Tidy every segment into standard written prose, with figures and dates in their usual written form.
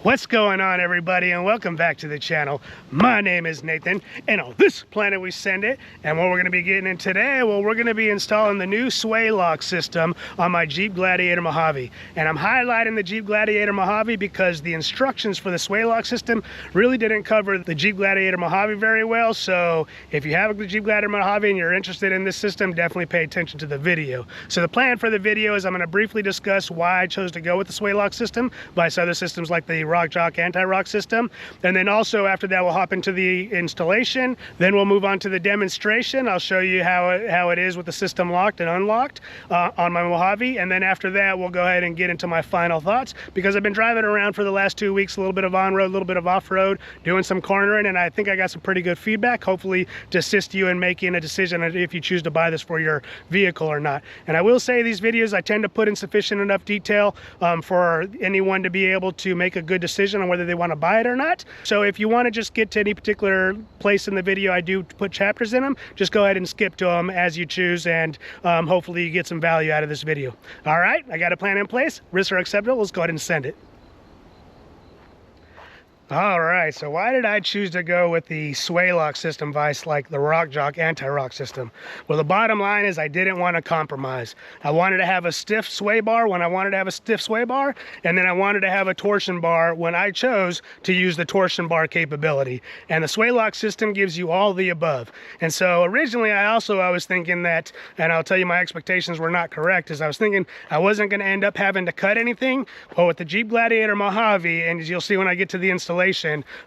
What's going on, everybody, and welcome back to the channel. My name is Nathan, and on this planet we send it. And what we're going to be getting in today, well, we're going to be installing the new SwayLOC system on my Jeep Gladiator Mojave. And I'm highlighting the Jeep Gladiator Mojave because the instructions for the SwayLOC system really didn't cover the Jeep Gladiator Mojave very well. So if you have a Jeep Gladiator Mojave and you're interested in this system, definitely pay attention to the video. So the plan for the video is I'm going to briefly discuss why I chose to go with the SwayLOC system versus other systems like the RockJock anti-rock system, and then also after that we'll hop into the installation. Then we'll move on to the demonstration. I'll show you how it is with the system locked and unlocked on my Mojave, and then after that we'll go ahead and get into my final thoughts, because I've been driving around for the last 2 weeks, a little bit of on-road, a little bit of off-road, doing some cornering, and I think I got some pretty good feedback, hopefully to assist you in making a decision if you choose to buy this for your vehicle or not. And I will say these videos I tend to put in sufficient enough detail for anyone to be able to make a good decision on whether they want to buy it or not. So if you want to just get to any particular place in the video, I do put chapters in them. Just go ahead and skip to them as you choose, and hopefully you get some value out of this video. All right, I got a plan in place. Risks are acceptable. Let's go ahead and send it. All right, so why did I choose to go with the SwayLOC system vice like the RockJock anti-rock system? Well, the bottom line is I didn't want to compromise. I wanted to have a stiff sway bar when I wanted to have a stiff sway bar, and then I wanted to have a torsion bar when I chose to use the torsion bar capability. And the SwayLOC system gives you all the above. And so originally I was thinking that, and I'll tell you my expectations were not correct, is I was thinking I wasn't going to end up having to cut anything. But with the Jeep Gladiator Mojave, and as you'll see when I get to the installation,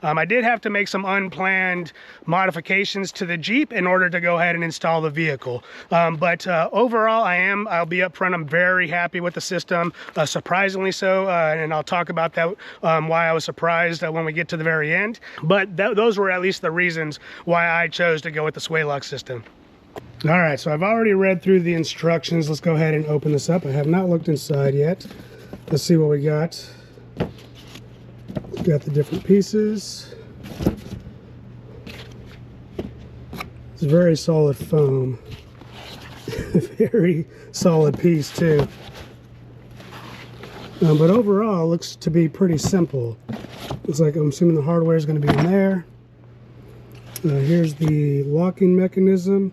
I did have to make some unplanned modifications to the Jeep in order to go ahead and install the vehicle. But overall, I'll be upfront, I'm very happy with the system, surprisingly so, and I'll talk about that, why I was surprised when we get to the very end. But those were at least the reasons why I chose to go with the SwayLOC system. All right, so I've already read through the instructions. Let's go ahead and open this up. I have not looked inside yet. Let's see what we got. Got the different pieces. It's very solid foam. Very solid piece too. But overall, it looks to be pretty simple. Looks like, I'm assuming the hardware is going to be in there. Here's the locking mechanism,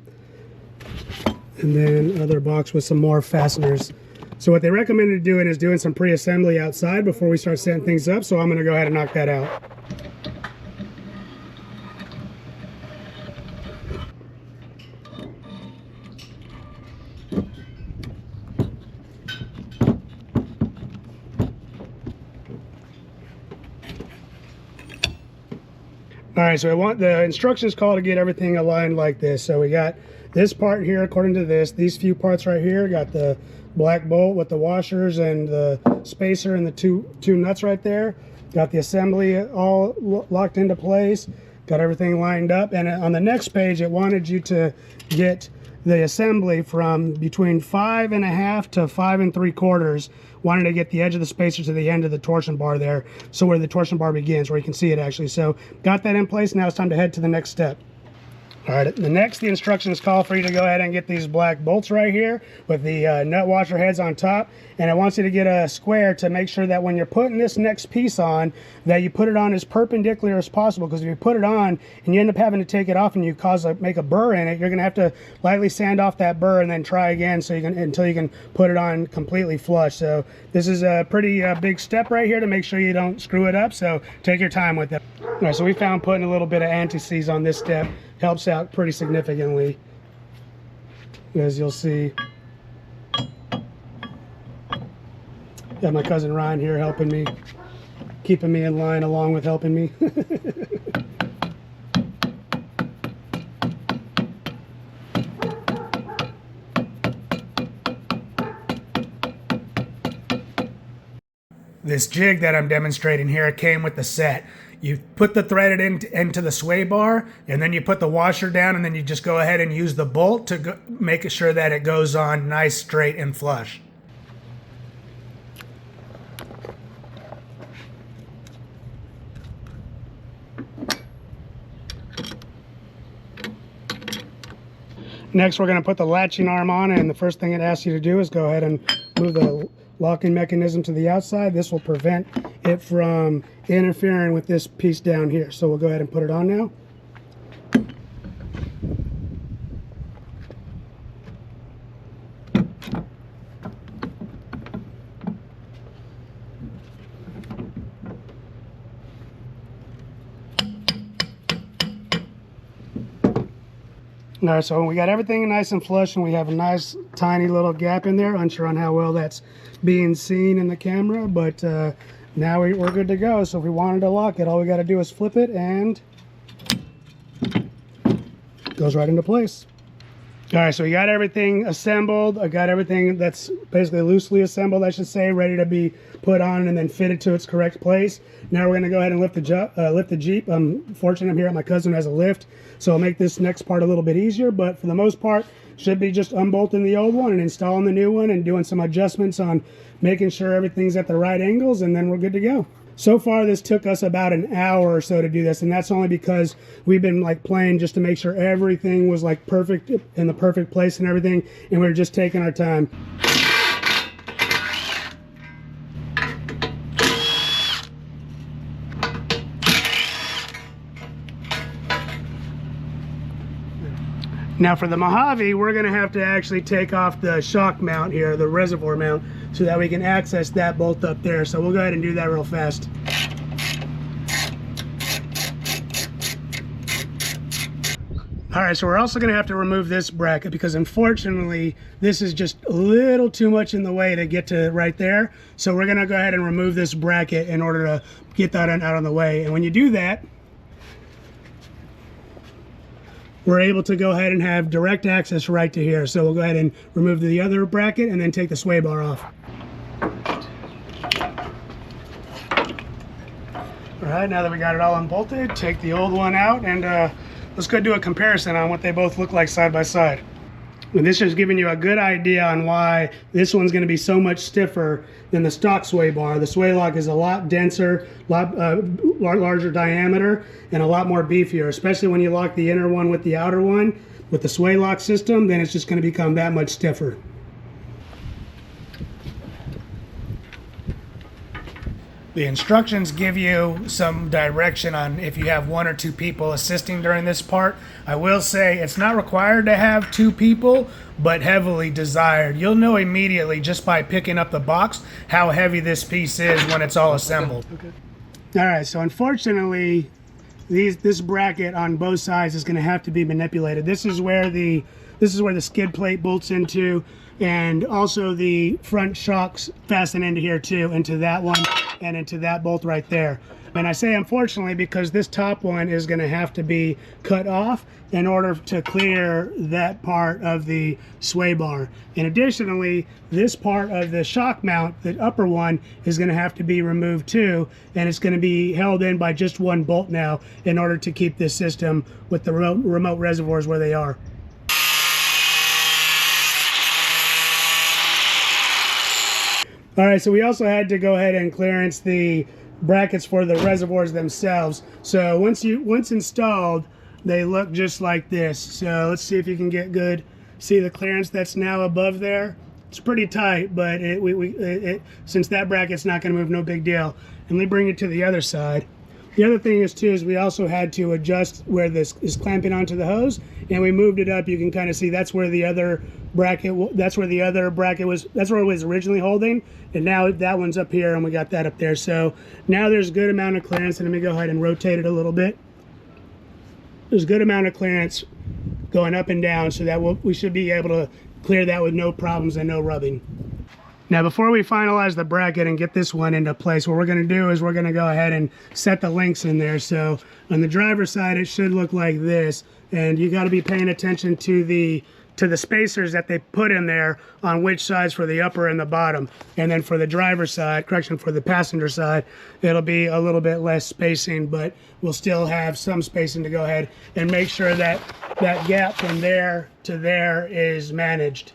and then another box with some more fasteners. So what they recommended doing is doing some pre-assembly outside before we start setting things up, so I'm going to go ahead and knock that out. All right, so the instructions call to get everything aligned like this. So we got this part here, according to this, these few parts right here, got the black bolt with the washers and the spacer and the two nuts right there. Got the assembly all locked into place, got everything lined up. And on the next page, it wanted you to get the assembly from between 5.5 to 5 3/4. Wanted to get the edge of the spacer to the end of the torsion bar there, so where the torsion bar begins, where you can see it actually. So got that in place. Now it's time to head to the next step. All right, the instructions call for you to go ahead and get these black bolts right here with the nut washer heads on top, and it wants you to get a square to make sure that when you're putting this next piece on, that you put it on as perpendicular as possible, because if you put it on and you end up having to take it off and you make a burr in it, you're gonna have to lightly sand off that burr and then try again until you can put it on completely flush. So this is a pretty big step right here to make sure you don't screw it up, so take your time with it. All right, so we found putting a little bit of anti-seize on this step helps out pretty significantly, as you'll see. Got my cousin Ryan here helping me, keeping me in line along with helping me. This jig that I'm demonstrating here came with the set. You put the threaded into the sway bar, and then you put the washer down, and then you just go ahead and use the bolt to make sure that it goes on nice, straight, and flush. Next, we're going to put the latching arm on, and the first thing it asks you to do is go ahead and move the locking mechanism to the outside. This will prevent it from interfering with this piece down here. So we'll go ahead and put it on now. All right, so we got everything nice and flush, and we have a nice tiny little gap in there. Unsure on how well that's being seen in the camera, but now we're good to go. So if we wanted to lock it, all we got to do is flip it, and it goes right into place. All right, so we got everything assembled. I got everything that's basically loosely assembled, I should say, ready to be put on and then fitted to its correct place. Now we're going to go ahead and lift the Jeep. I'm fortunate I'm here at my cousin who has a lift, so I'll make this next part a little bit easier, but for the most part, should be just unbolting the old one and installing the new one and doing some adjustments on making sure everything's at the right angles, and then we're good to go. So far, this took us about an hour or so to do this, and that's only because we've been like playing just to make sure everything was like perfect in the perfect place and everything, and we're just taking our time. Now for the Mojave, we're going to have to actually take off the shock mount here, the reservoir mount, so that we can access that bolt up there. So we'll go ahead and do that real fast. All right, so we're also going to have to remove this bracket because unfortunately this is just a little too much in the way to get to right there. So we're going to go ahead and remove this bracket in order to get that out of the way. And when you do that, we're able to go ahead and have direct access right to here. So we'll go ahead and remove the other bracket and then take the sway bar off. All right, now that we got it all unbolted, take the old one out, and let's go do a comparison on what they both look like side by side. And this is giving you a good idea on why this one's going to be so much stiffer than the stock sway bar. The SwayLOC is a lot denser, larger diameter, and a lot more beefier, especially when you lock the inner one with the outer one. With the SwayLOC system, then it's just going to become that much stiffer. The instructions give you some direction on if you have 1 or 2 people assisting during this part. I will say it's not required to have 2 people, but heavily desired. You'll know immediately just by picking up the box how heavy this piece is when it's all assembled. Okay. All right, so unfortunately, this bracket on both sides is going to have to be manipulated. This is where the skid plate bolts into, and also the front shocks fasten into here too, into that one and into that bolt right there. And I say unfortunately because this top one is going to have to be cut off in order to clear that part of the sway bar. And additionally, this part of the shock mount, the upper one, is going to have to be removed too, and it's going to be held in by just one bolt now in order to keep this system with the remote reservoirs where they are. All right, so we also had to go ahead and clearance the brackets for the reservoirs themselves. So once installed, they look just like this. So let's see if you can get good. See the clearance that's now above there? It's pretty tight, but since that bracket's not going to move, no big deal. And let me bring it to the other side. The other thing is too is we also had to adjust where this is clamping onto the hose, and we moved it up. You can kind of see that's where the other bracket was. That's where it was originally holding, and now that one's up here, and we got that up there. So now there's a good amount of clearance, and let me go ahead and rotate it a little bit. There's a good amount of clearance going up and down, so that we should be able to clear that with no problems and no rubbing. Now, before we finalize the bracket and get this one into place, what we're going to do is we're going to go ahead and set the links in there. So on the driver's side, it should look like this, and you got to be paying attention to the spacers that they put in there on which sides for the upper and the bottom. And then for the driver's side, for the passenger side, it'll be a little bit less spacing, but we'll still have some spacing to go ahead and make sure that that gap from there to there is managed.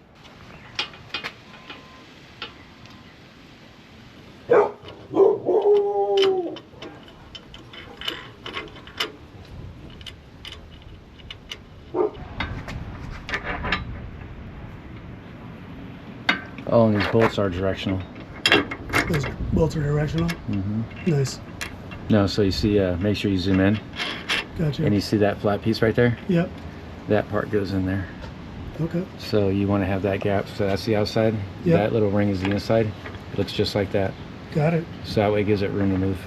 Oh, and these bolts are directional. Those bolts are directional. Nice. No, so you see, make sure you zoom in. Gotcha. And you see that flat piece right there? Yep. That part goes in there. Okay. So you want to have that gap. So that's the outside. Yep. That little ring is the inside. It looks just like that. Got it. So that way it gives it room to move.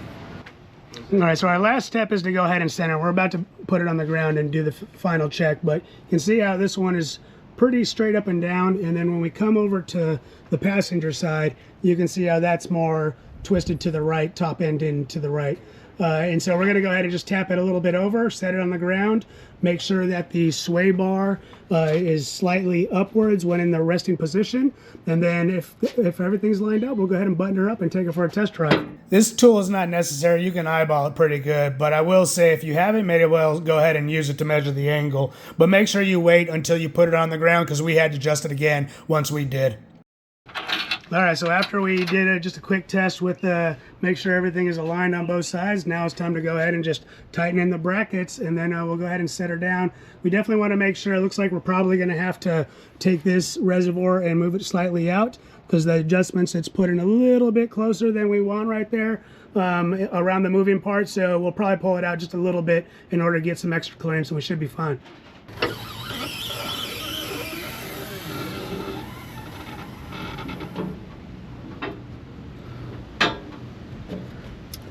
All right, so our last step is to go ahead and center. We're about to put it on the ground and do the final check, but you can see how this one is pretty straight up and down, and then when we come over to the passenger side, you can see how that's more twisted to the right, top end in to the right. And so we're going to go ahead and just tap it a little bit over, set it on the ground, make sure that the sway bar is slightly upwards when in the resting position, and then if everything's lined up, we'll go ahead and button her up and take it for a test drive. This tool is not necessary. You can eyeball it pretty good, but I will say if you haven't made it well, go ahead and use it to measure the angle, but make sure you wait until you put it on the ground because we had to adjust it again once we did. All right, so after we did just a quick test with make sure everything is aligned on both sides, now it's time to go ahead and just tighten in the brackets, and then we'll go ahead and set her down. We definitely want to make sure, it looks like we're probably going to have to take this reservoir and move it slightly out because the adjustments, it's putting a little bit closer than we want right there around the moving part, so we'll probably pull it out just a little bit in order to get some extra clearance, and we should be fine.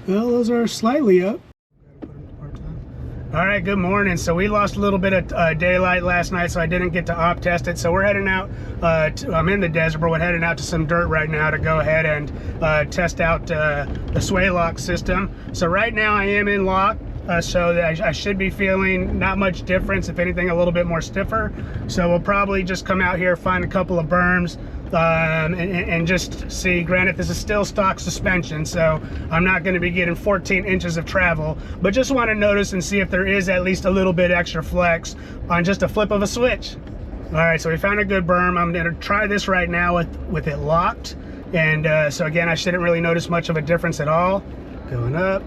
Well, those are slightly up. All right, good morning. So we lost a little bit of daylight last night, so I didn't get to op test it. So we're heading out, I'm in the desert, but we're heading out to some dirt right now to go ahead and test out the SwayLOC system. So right now I am in lock, so that I should be feeling not much difference, if anything, a little bit more stiffer. So we'll probably just come out here, find a couple of berms, and just see. Granted, this is still stock suspension, so I'm not going to be getting 14 inches of travel, but just want to notice and see if there is at least a little bit extra flex on just a flip of a switch. All right, so we found a good berm. I'm going to try this right now with it locked, and so again, I shouldn't really notice much of a difference at all. Going up.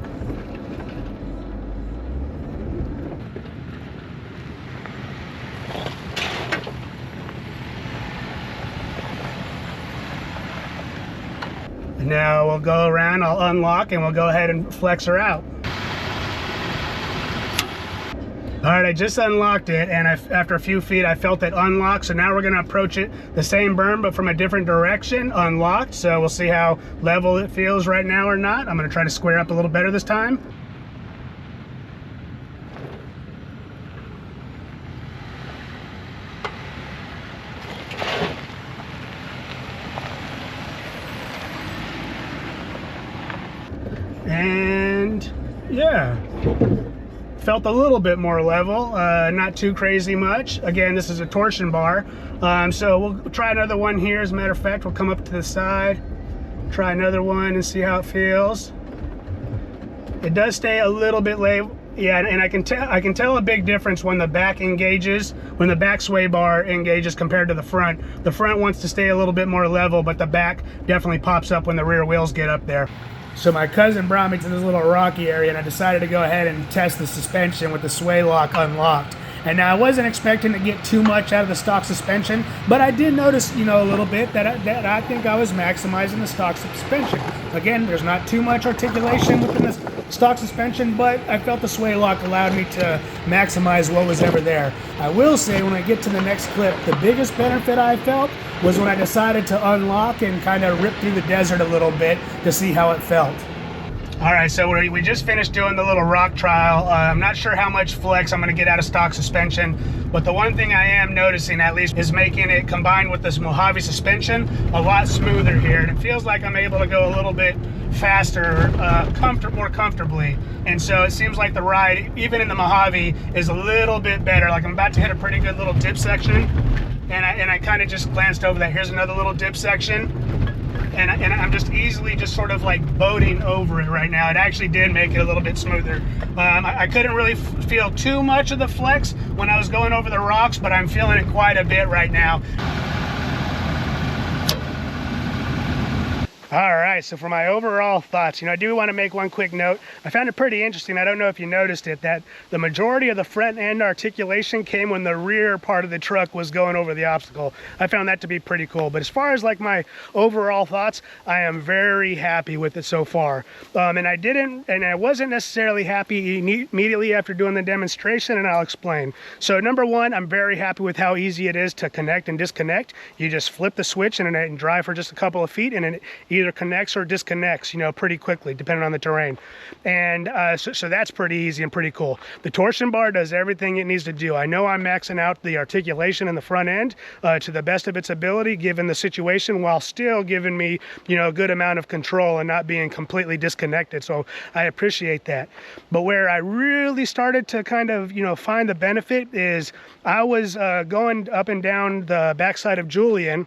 Now we'll go around, I'll unlock, and we'll go ahead and flex her out. All right, I just unlocked it, and after a few feet, I felt it unlock. So now we're gonna approach it the same berm, but from a different direction, unlocked. So we'll see how level it feels right now or not. I'm gonna try to square up a little better this time. And yeah, felt a little bit more level, not too crazy much. Again, this is a torsion bar, so we'll try another one here. As a matter of fact, we'll come up to the side, try another one and see how it feels. It does stay a little bit level. Yeah, and I can tell a big difference when the back engages, when the back sway bar engages compared to the front. The front wants to stay a little bit more level, but the back definitely pops up when the rear wheels get up there. So my cousin brought me to this little rocky area, and I decided to go ahead and test the suspension with the SwayLOC unlocked. And now I wasn't expecting to get too much out of the stock suspension, but I did notice, you know, a little bit that I think I was maximizing the stock suspension. Again, there's not too much articulation within the stock suspension, but I felt the SwayLOC allowed me to maximize what was ever there. I will say, when I get to the next clip, the biggest benefit I felt was when I decided to unlock and kind of rip through the desert a little bit to see how it felt. All right, so we just finished doing the little rock trial. I'm not sure how much flex I'm gonna get out of stock suspension, but the one thing I am noticing at least is making it, combined with this Mojave suspension, a lot smoother here. And it feels like I'm able to go a little bit faster, more comfortably. And so it seems like the ride, even in the Mojave, is a little bit better. Like I'm about to hit a pretty good little dip section, and I kind of just glanced over that. Here's another little dip section. And I'm just easily just sort of like boating over it right now. It actually did make it a little bit smoother. I couldn't really feel too much of the flex when I was going over the rocks, but I'm feeling it quite a bit right now. All right, so for my overall thoughts, I do want to make one quick note. I found it pretty interesting. I don't know if you noticed it, that the majority of the front end articulation came when the rear part of the truck was going over the obstacle. I found that to be pretty cool. But as far as like my overall thoughts, I am very happy with it so far. And I wasn't necessarily happy immediately after doing the demonstration, and I'll explain. So number one, I'm very happy with how easy it is to connect and disconnect. You just flip the switch and drive for just a couple of feet, and it either connects or disconnects, pretty quickly, depending on the terrain. And so that's pretty easy and pretty cool. The torsion bar does everything it needs to do. I know I'm maxing out the articulation in the front end to the best of its ability, given the situation, while still giving me, a good amount of control and not being completely disconnected. So I appreciate that. But where I really started to kind of, find the benefit is I was going up and down the backside of Julian,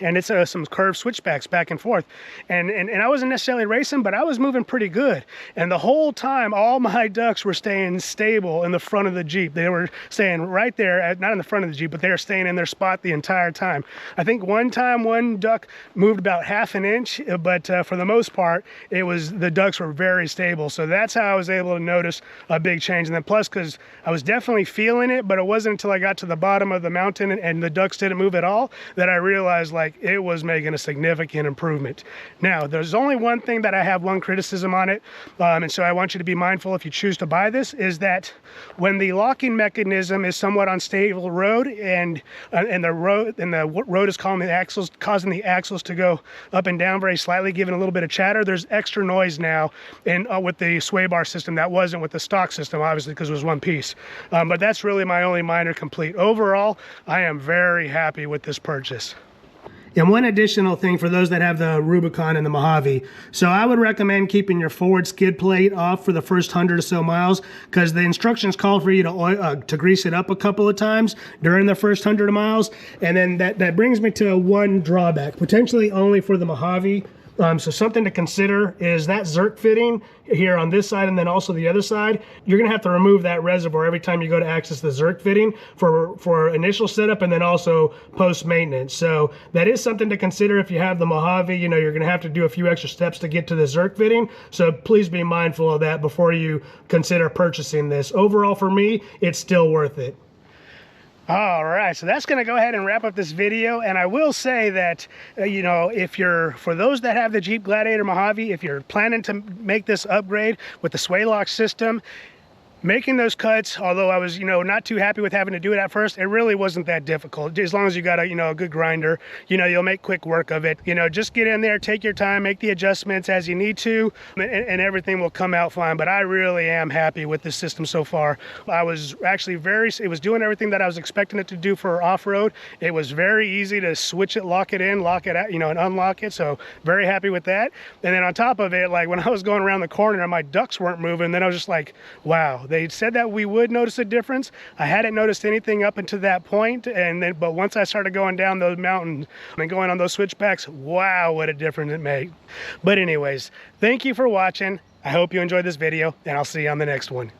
and it's some curved switchbacks back and forth, and I wasn't necessarily racing, but I was moving pretty good. And the whole time, all my ducks were staying stable in the front of the Jeep. They were staying right there, not in the front of the Jeep, but they were staying in their spot the entire time. I think one time one duck moved about half an inch, but for the most part, the ducks were very stable. So that's how I was able to notice a big change. And then plus, because I was definitely feeling it, but it wasn't until I got to the bottom of the mountain and the ducks didn't move at all that I realized, like, it was making a significant improvement. Now, there's only one thing that I have one criticism on it, and so I want you to be mindful if you choose to buy this, is that when the locking mechanism is somewhat unstable road, and the road is causing the axles to go up and down very slightly, giving a little bit of chatter, there's extra noise now with the sway bar system that wasn't with the stock system, obviously, because it was one piece. But that's really my only minor complaint. Overall, I am very happy with this purchase. And one additional thing for those that have the Rubicon and the Mojave. So I would recommend keeping your forward skid plate off for the first 100 or so miles, because the instructions call for you to grease it up a couple of times during the first 100 miles. And then that brings me to one drawback, potentially only for the Mojave. So something to consider is that Zerk fitting here on this side and then also the other side. You're gonna have to remove that reservoir every time you go to access the Zerk fitting for initial setup and then also post maintenance. So that is something to consider if you have the Mojave. You're gonna have to do a few extra steps to get to the Zerk fitting. So please be mindful of that before you consider purchasing this. Overall, for me, it's still worth it. All right, so that's going to go ahead and wrap up this video. And I will say that, for those that have the Jeep Gladiator Mojave, if you're planning to make this upgrade with the SwayLOC system, making those cuts, although I was, not too happy with having to do it at first, it really wasn't that difficult. As long as you got a good grinder, you'll make quick work of it. Just get in there, take your time, make the adjustments as you need to, and everything will come out fine. But I really am happy with this system so far. I was actually it was doing everything that I was expecting it to do for off-road. It was very easy to switch it, lock it in, lock it out, and unlock it. So very happy with that. And then on top of it, like when I was going around the corner and my ducks weren't moving, then I was just like, wow. They said that we would notice a difference. I hadn't noticed anything up until that point, but once I started going down those mountains and going on those switchbacks, wow, what a difference it made. But anyways, thank you for watching. I hope you enjoyed this video, and I'll see you on the next one.